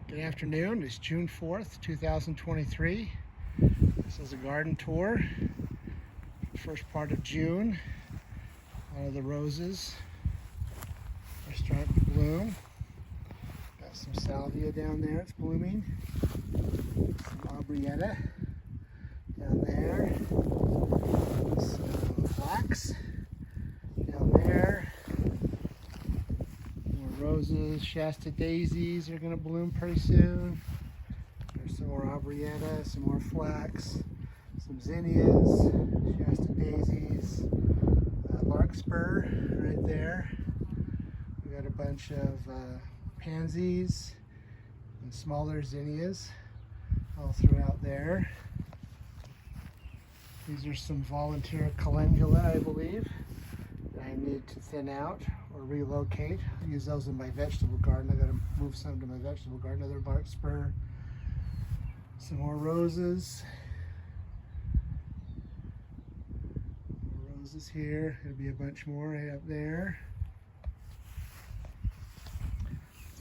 Good afternoon. It's June 4th, 2023. This is a garden tour. First part of June. All of the roses are starting to bloom. Got some salvia down there, it's blooming. Some aubrietta down there. Some flax down there. Roses, Shasta daisies are going to bloom pretty soon. There's some more aubrietta, some more flax, some zinnias, Shasta daisies, larkspur right there. We got a bunch of pansies and smaller zinnias all throughout there. These are some volunteer calendula, I believe, that I need to thin out or relocate. I use those in my vegetable garden. I got to move some to my vegetable garden. Another larkspur, some more roses. More roses here. There'll be a bunch more right up there.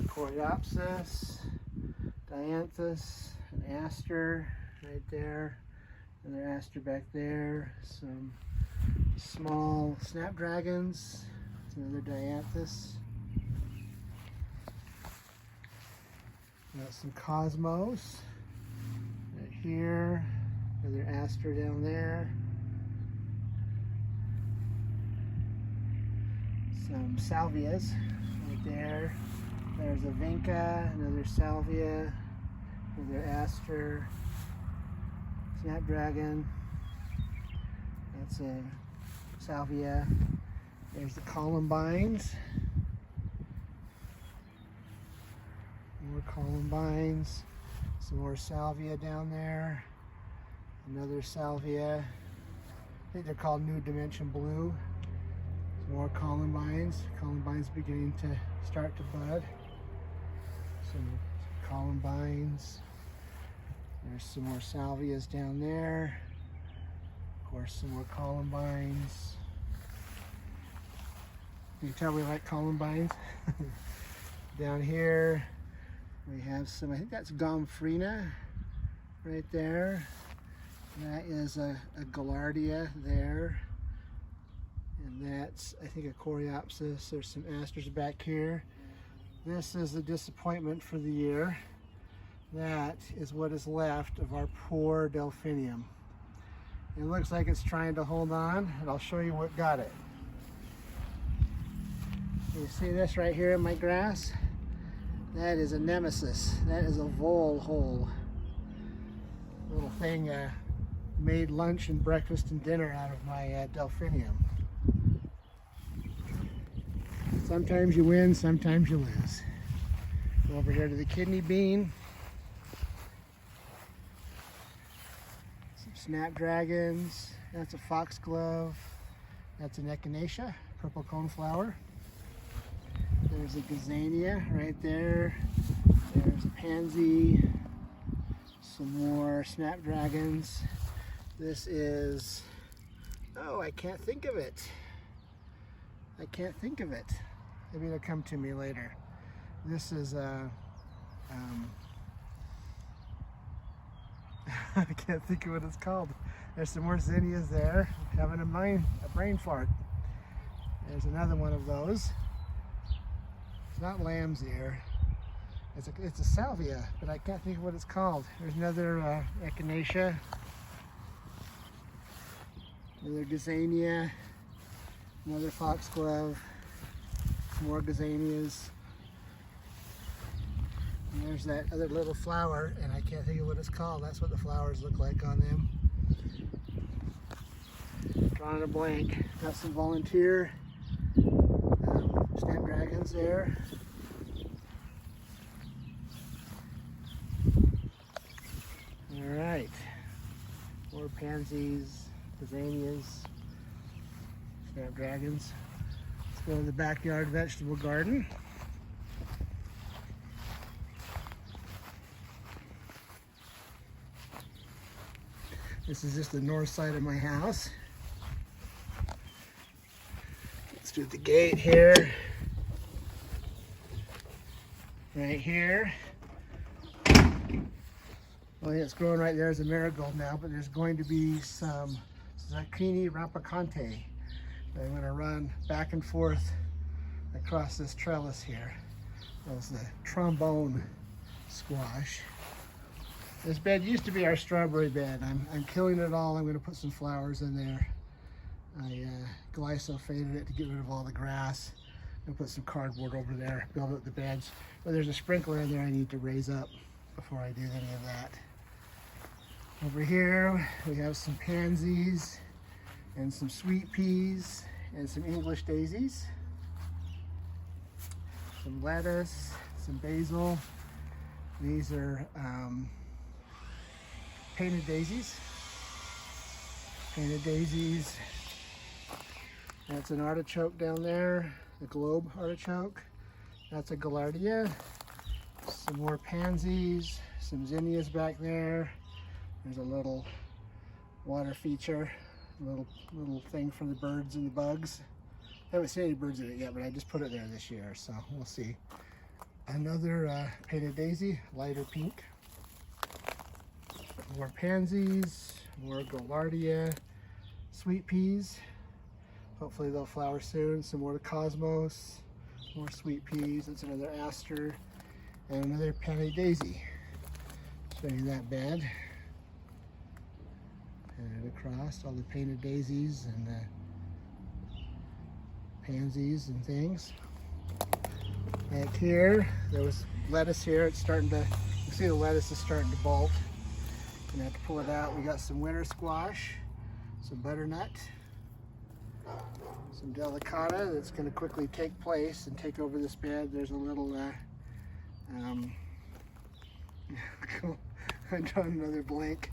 Coreopsis, dianthus, an aster right there. Another aster back there. Some small snapdragons. Another dianthus. Got some cosmos right here. Another aster down there. Some salvias right there. There's a vinca, another salvia, another aster, snapdragon. That's a salvia. There's the columbines. More columbines. Some more salvia down there. Another salvia. I think they're called New Dimension Blue. Some more columbines. Columbines beginning to start to bud. Some columbines. There's some more salvias down there. Of course, some more columbines. You can tell we like columbines. Down here we have some, I think that's Gomphrena right there. That is a Gaillardia there. And that's, I think, a Coreopsis. There's some asters back here. This is a disappointment for the year. That is what is left of our poor delphinium. It looks like it's trying to hold on, and I'll show you what got it. You see this right here in my grass? That is a nemesis. That is a vole hole. Little thing made lunch and breakfast and dinner out of my delphinium. Sometimes you win, sometimes you lose. Go over here to the kidney bean. Some snapdragons. That's a foxglove. That's an echinacea, purple coneflower. There's a gazania right there. There's a pansy. Some more snapdragons. This is, oh, I can't think of it. I can't think of it. Maybe it'll come to me later. This is I can't think of what it's called. There's some more zinnias there. I'm having a brain fart. There's another one of those. It's not lamb's ear. It's a salvia, but I can't think of what it's called. There's another echinacea. Another gazania. Another foxglove. Some more gazanias. And there's that other little flower, and I can't think of what it's called. That's what the flowers look like on them. Drawing a blank. Got some volunteer snapdragons there. All right. More pansies, gazanias, snapdragons. Let's go to the backyard vegetable garden. This is just the north side of my house. Let's do the gate here. Right here. Well, it's growing right there as a marigold now, but there's going to be some zucchini rampicante that I'm going to run back and forth across this trellis here. That's the trombone squash. This bed used to be our strawberry bed. I'm killing it all. I'm going to put some flowers in there. I glyphosate it to get rid of all the grass. I'm going to put some cardboard over there, build up the beds. But there's a sprinkler in there I need to raise up before I do any of that. Over here we have some pansies and some sweet peas and some English daisies. Some lettuce, some basil. These are painted daisies. Painted daisies. That's an artichoke down there, the globe artichoke. That's a gaillardia. Some more pansies, some zinnias back there. There's a little water feature, a little thing for the birds and the bugs. I haven't seen any birds in it yet, but I just put it there this year, so we'll see. Another painted daisy, lighter pink. More pansies, more gaillardia, sweet peas. Hopefully they'll flower soon. Some more cosmos, more sweet peas. That's another aster, and another painted daisy. Show you that bed. And across all the painted daisies and pansies and things. Back here, there was lettuce here. It's starting to, you see the lettuce is starting to bolt. Gonna have to pull it out. We got some winter squash, some butternut, some delicata that's gonna quickly take place and take over this bed. There's a little, I'm drawing another blank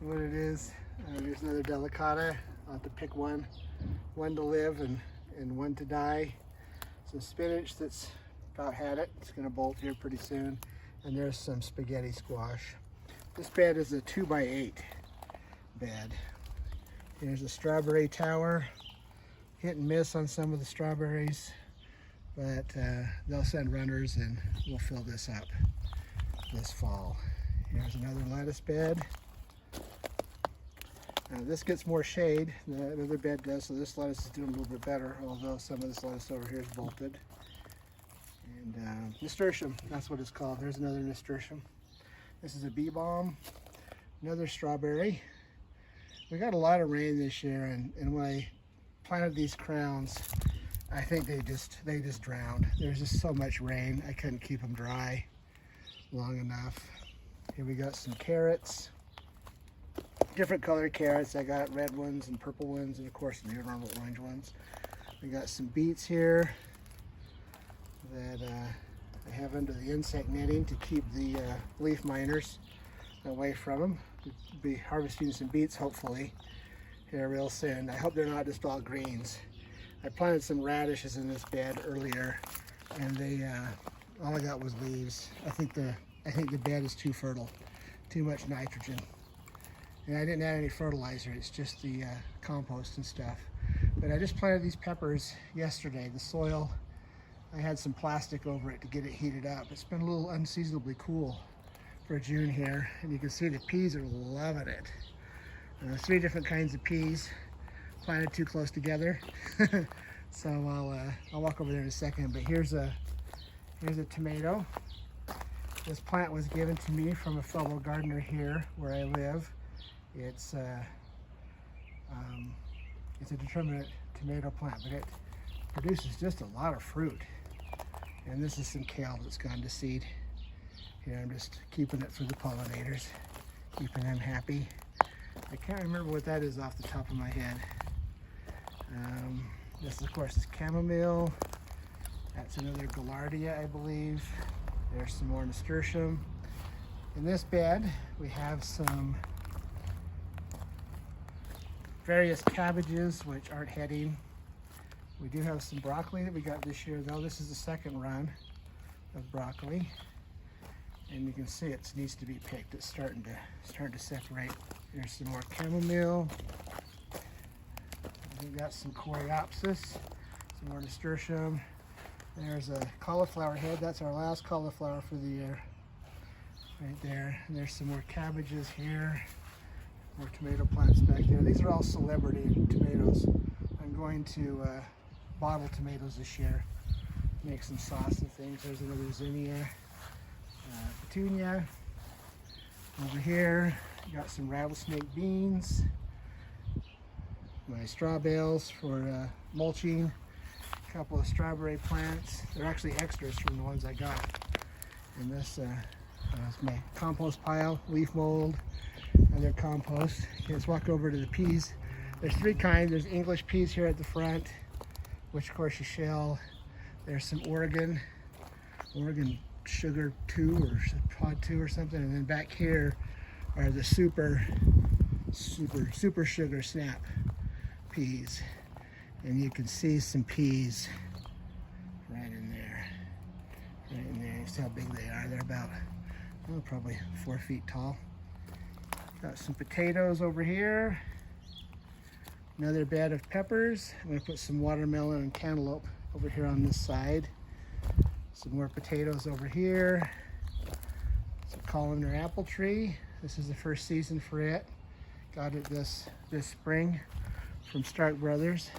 what it is. There's another delicata. I'll have to pick one to live and one to die. Some spinach that's about had it. It's going to bolt here pretty soon. And there's some spaghetti squash. This bed is a 2x8 bed. Here's a strawberry tower. Hit and miss on some of the strawberries, but they'll send runners and we'll fill this up this fall. Here's another lettuce bed. This gets more shade than the other bed does, so this lettuce is doing a little bit better, although some of this lettuce over here is bolted. And nasturtium, that's what it's called. There's another nasturtium. This is a bee balm, another strawberry. We got a lot of rain this year, and when I planted these crowns, I think they just drowned. There's just so much rain, I couldn't keep them dry long enough. Here we got some carrots. Different colored carrots. I got red ones and purple ones, and of course the normal orange ones. We got some beets here that I have under the insect netting to keep the leaf miners away from them. We'll be harvesting some beets hopefully here real soon. I hope they're not just all greens. I planted some radishes in this bed earlier, and they all I got was leaves. I think the bed is too fertile, too much nitrogen. And I didn't add any fertilizer, it's just the compost and stuff. But I just planted these peppers yesterday. The soil, I had some plastic over it to get it heated up. It's been a little unseasonably cool for June here, and you can see the peas are loving it. 3 different kinds of peas, planted too close together. So I'll walk over there in a second, but here's a tomato. This plant was given to me from a fellow gardener here where I live. It's a determinate tomato plant, but it produces just a lot of fruit. And this is some kale that's gone to seed. Here I'm just keeping it for the pollinators, keeping them happy. I can't remember what that is off the top of my head. This of course is chamomile. That's another gaillardia, I believe. There's some more nasturtium. In this bed we have some various cabbages which aren't heading. We do have some broccoli that we got this year though. This is the second run of broccoli, and you can see it needs to be picked. It's starting to separate. There's some more chamomile. We've got some coreopsis, some more nasturtium. There's a cauliflower head. That's our last cauliflower for the year. right there. And there's some more cabbages here. More tomato plants back there. These are all celebrity tomatoes. I'm going to bottle tomatoes this year. Make some sauce and things. There's another zinnia, petunia. Over here, got some rattlesnake beans. My straw bales for mulching. A couple of strawberry plants. They're actually extras from the ones I got. And this is my compost pile, leaf mold, other compost. Okay, let's walk over to the peas. There's three kinds. There's English peas here at the front, which of course you shell. There's some Oregon sugar 2 or pod 2 or something, and then back here are the super sugar snap peas, and you can see some peas right in there. You see how big they are. They're about probably 4 feet tall. Got some potatoes over here. Another bed of peppers. I'm going to put some watermelon and cantaloupe over here on this side. Some more potatoes over here. It's a colander apple tree. This is the first season for it. Got it this spring from Stark Brothers.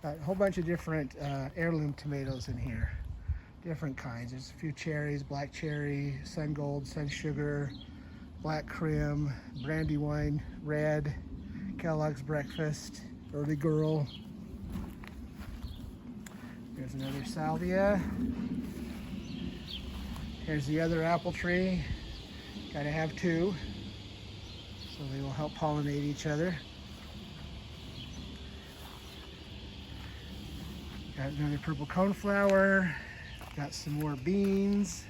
Got a whole bunch of different heirloom tomatoes in here. Different kinds. There's a few cherries, black cherry, sun gold, sun sugar, black crim, brandywine, red, Kellogg's breakfast, early girl. There's another salvia. Here's the other apple tree. Got to have 2, so they will help pollinate each other. Got another purple coneflower. Got some more beans.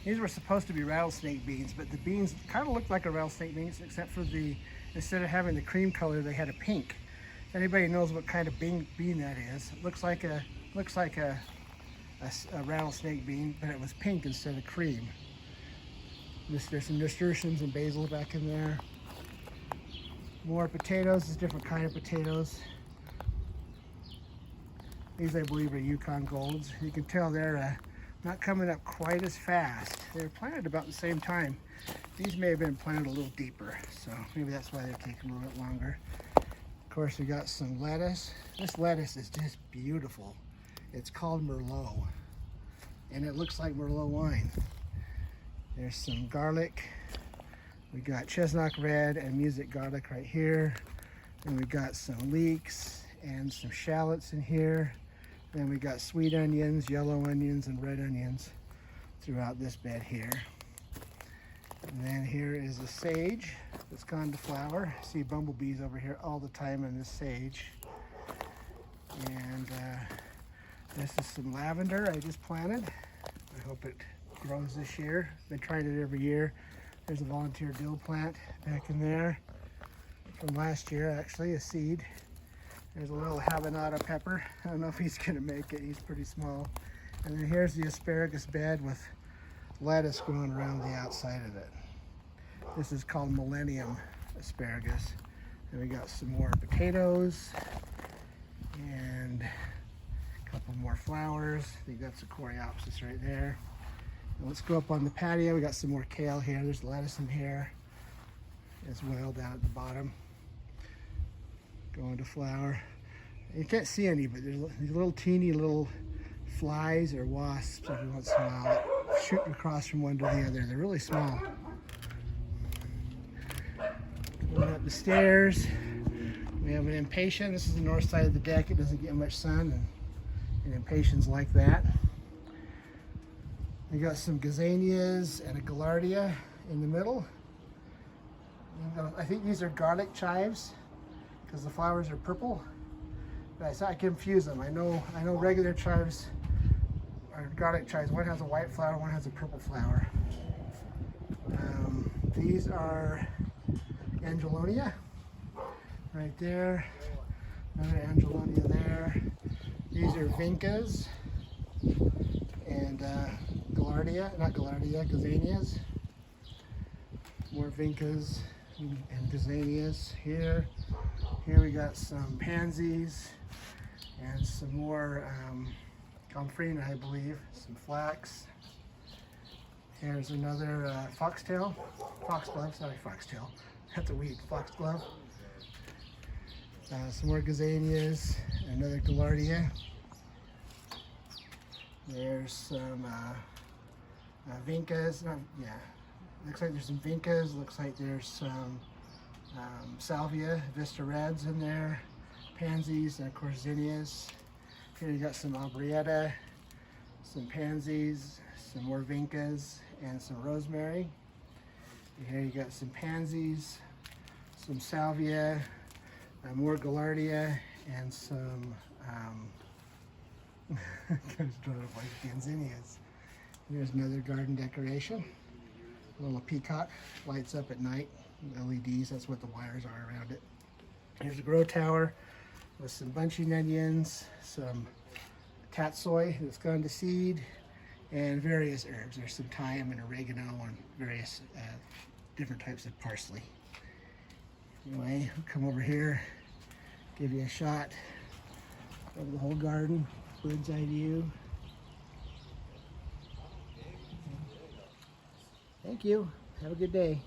These were supposed to be rattlesnake beans, but the beans kind of looked like a rattlesnake beans, except for instead of having the cream color, they had a pink. If anybody knows what kind of bean that is, it looks like a rattlesnake bean, but it was pink instead of cream. There's some nasturtiums and basil back in there. More potatoes. This is a different kind of potatoes. These, I believe, are Yukon Golds. You can tell they're not coming up quite as fast. They were planted about the same time. These may have been planted a little deeper, so maybe that's why they're taking a little bit longer. Of course, we got some lettuce. This lettuce is just beautiful. It's called Merlot, and it looks like Merlot wine. There's some garlic. We got chestnut red and music garlic right here. And we got some leeks and some shallots in here. Then we got sweet onions, yellow onions, and red onions throughout this bed here. And then here is a sage that's gone to flower. I see bumblebees over here all the time in this sage. And this is some lavender I just planted. I hope it grows this year. Been trying it every year. There's a volunteer dill plant back in there from last year, actually, a seed. There's a little habanada pepper. I don't know if he's gonna make it. He's pretty small. And then here's the asparagus bed with lettuce growing around the outside of it. This is called Millennium asparagus. And we got some more potatoes and a couple more flowers. I think that's a coreopsis right there. And let's go up on the patio. We got some more kale here. There's lettuce in here as well down at the bottom. Going to flower. You can't see any, but there's these little teeny little flies or wasps every once in a while that shoot across from one to the other. They're really small. Going up the stairs, we have an impatient. This is the north side of the deck. It doesn't get much sun, and impatiens like that. We got some gazanias and a gaillardia in the middle. I think these are garlic chives because the flowers are purple. But I confuse them. I know regular chives are garlic chives. One has a white flower, one has a purple flower. These are Angelonia right there. Another Angelonia there. These are Vincas and gazanias. More Vincas and gazanias here. Here we got some pansies and some more gomphrena, I believe, some flax. There's another foxglove, sorry, foxtail. That's a weed, foxglove. Some more gazanias, another gaillardia. There's some vincas. Looks like there's some vincas. Looks like there's some salvia, vista reds in there, pansies, and of course zinnias. Here you got some arboreata, some pansies, some more vincas, and some rosemary. Here you got some pansies, some salvia, more gaillardia, and some zinnias. Here's another garden decoration. A little peacock, lights up at night. LEDs, that's what the wires are around it. Here's a grow tower with some bunching onions, some tatsoi that's gone to seed, and various herbs. There's some thyme and oregano and various different types of parsley. Anyway, we'll come over here, give you a shot of the whole garden, bird's eye view. Thank you. Have a good day.